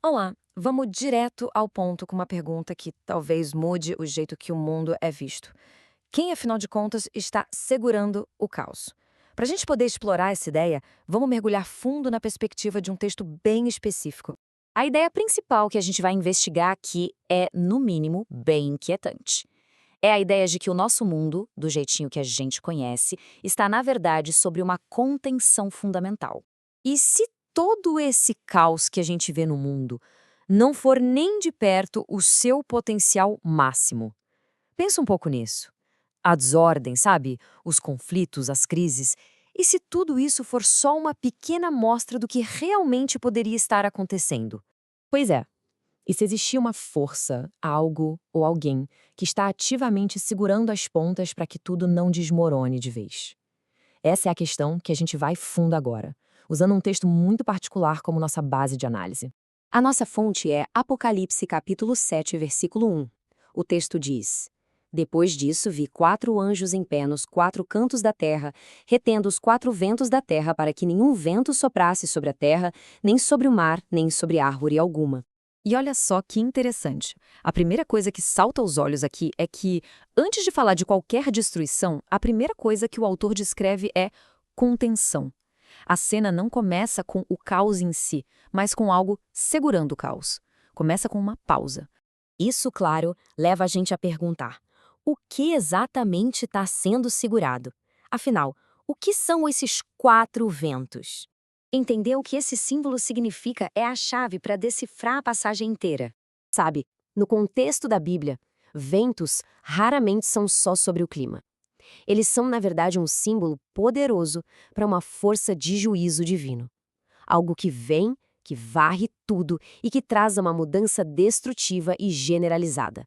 Olá, vamos direto ao ponto com uma pergunta que talvez mude o jeito que o mundo é visto. Quem, afinal de contas, está segurando o caos? Para a gente poder explorar essa ideia, vamos mergulhar fundo na perspectiva de um texto bem específico. A ideia principal que a gente vai investigar aqui é, no mínimo, bem inquietante. É a ideia de que o nosso mundo, do jeitinho que a gente conhece, está, na verdade, sobre uma contenção fundamental. E se todo esse caos que a gente vê no mundo não for nem de perto o seu potencial máximo? Pensa um pouco nisso. A desordem, sabe? Os conflitos, as crises. E se tudo isso for só uma pequena amostra do que realmente poderia estar acontecendo? Pois é, e se existir uma força, algo ou alguém que está ativamente segurando as pontas para que tudo não desmorone de vez? Essa é a questão que a gente vai fundo agora, usando um texto muito particular como nossa base de análise. A nossa fonte é Apocalipse capítulo 7, versículo 1. O texto diz: Depois disso vi 4 anjos em pé nos 4 cantos da terra, retendo os 4 ventos da terra para que nenhum vento soprasse sobre a terra, nem sobre o mar, nem sobre árvore alguma. E olha só que interessante. A primeira coisa que salta aos olhos aqui é que, antes de falar de qualquer destruição, a primeira coisa que o autor descreve é contenção. A cena não começa com o caos em si, mas com algo segurando o caos. Começa com uma pausa. Isso, claro, leva a gente a perguntar: o que exatamente está sendo segurado? Afinal, o que são esses 4 ventos? Entender o que esse símbolo significa é a chave para decifrar a passagem inteira. Sabe, no contexto da Bíblia, ventos raramente são só sobre o clima. Eles são, na verdade, um símbolo poderoso para uma força de juízo divino. Algo que vem, que varre tudo e que traz uma mudança destrutiva e generalizada.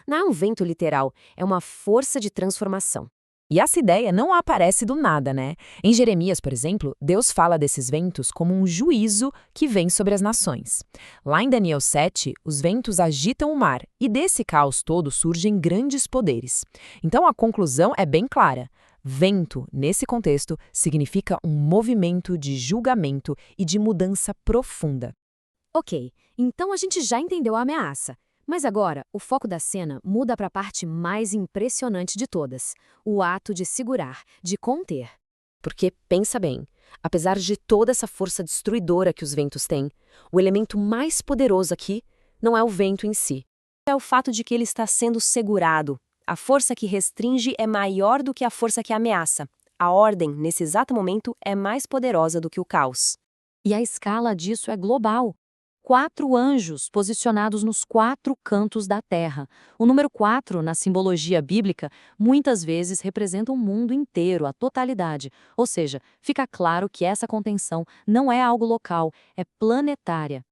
Não é um vento literal, é uma força de transformação. E essa ideia não aparece do nada, né? Em Jeremias, por exemplo, Deus fala desses ventos como um juízo que vem sobre as nações. Lá em Daniel 7, os ventos agitam o mar e desse caos todo surgem grandes poderes. Então a conclusão é bem clara. Vento, nesse contexto, significa um movimento de julgamento e de mudança profunda. Ok, então a gente já entendeu a ameaça. Mas agora, o foco da cena muda para a parte mais impressionante de todas: o ato de segurar, de conter. Porque, pensa bem, apesar de toda essa força destruidora que os ventos têm, o elemento mais poderoso aqui não é o vento em si. É o fato de que ele está sendo segurado. A força que restringe é maior do que a força que ameaça. A ordem, nesse exato momento, é mais poderosa do que o caos. E a escala disso é global. 4 anjos posicionados nos 4 cantos da terra. O número 4, na simbologia bíblica, muitas vezes representa o mundo inteiro, a totalidade. Ou seja, fica claro que essa contenção não é algo local, é planetária.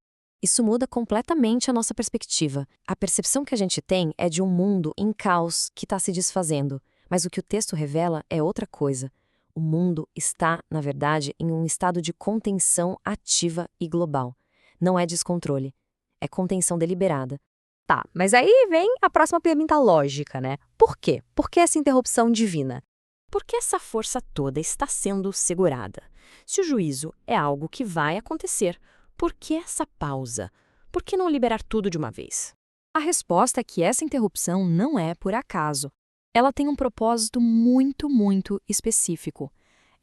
Isso muda completamente a nossa perspectiva. A percepção que a gente tem é de um mundo em caos que está se desfazendo. Mas o que o texto revela é outra coisa. O mundo está, na verdade, em um estado de contenção ativa e global. Não é descontrole, é contenção deliberada. Tá, mas aí vem a próxima pergunta lógica, né? Por quê? Por que essa interrupção divina? Por que essa força toda está sendo segurada? Se o juízo é algo que vai acontecer, por que essa pausa? Por que não liberar tudo de uma vez? A resposta é que essa interrupção não é por acaso. Ela tem um propósito muito específico.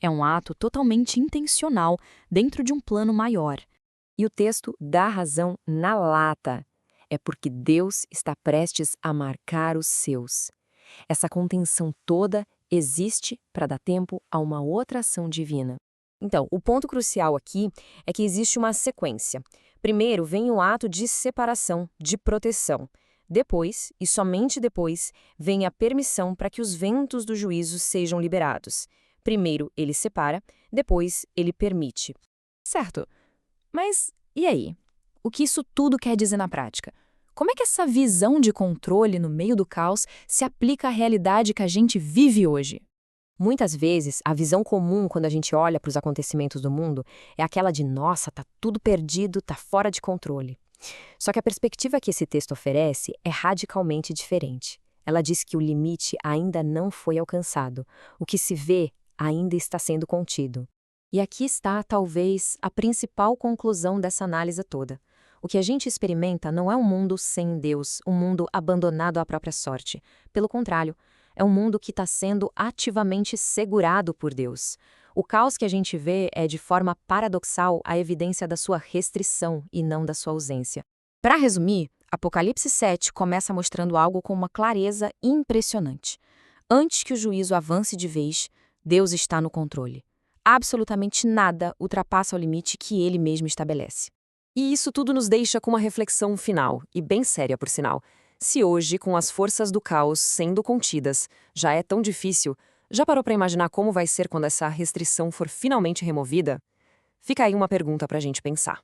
É um ato totalmente intencional dentro de um plano maior. E o texto dá razão na lata. É porque Deus está prestes a marcar os seus. Essa contenção toda existe para dar tempo a uma outra ação divina. Então, o ponto crucial aqui é que existe uma sequência. Primeiro vem o ato de separação, de proteção. Depois, e somente depois, vem a permissão para que os ventos do juízo sejam liberados. Primeiro ele separa, depois ele permite. Certo? Mas e aí? O que isso tudo quer dizer na prática? Como é que essa visão de controle no meio do caos se aplica à realidade que a gente vive hoje? Muitas vezes, a visão comum quando a gente olha para os acontecimentos do mundo é aquela de nossa, tá tudo perdido, tá fora de controle. Só que a perspectiva que esse texto oferece é radicalmente diferente. Ela diz que o limite ainda não foi alcançado. O que se vê ainda está sendo contido. E aqui está, talvez, a principal conclusão dessa análise toda. O que a gente experimenta não é um mundo sem Deus, um mundo abandonado à própria sorte. Pelo contrário, é um mundo que está sendo ativamente segurado por Deus. O caos que a gente vê é, de forma paradoxal, a evidência da sua restrição e não da sua ausência. Para resumir, Apocalipse 7 começa mostrando algo com uma clareza impressionante. Antes que o juízo avance de vez, Deus está no controle. Absolutamente nada ultrapassa o limite que ele mesmo estabelece. E isso tudo nos deixa com uma reflexão final, e bem séria por sinal. Se hoje, com as forças do caos sendo contidas, já é tão difícil, já parou para imaginar como vai ser quando essa restrição for finalmente removida? Fica aí uma pergunta para a gente pensar.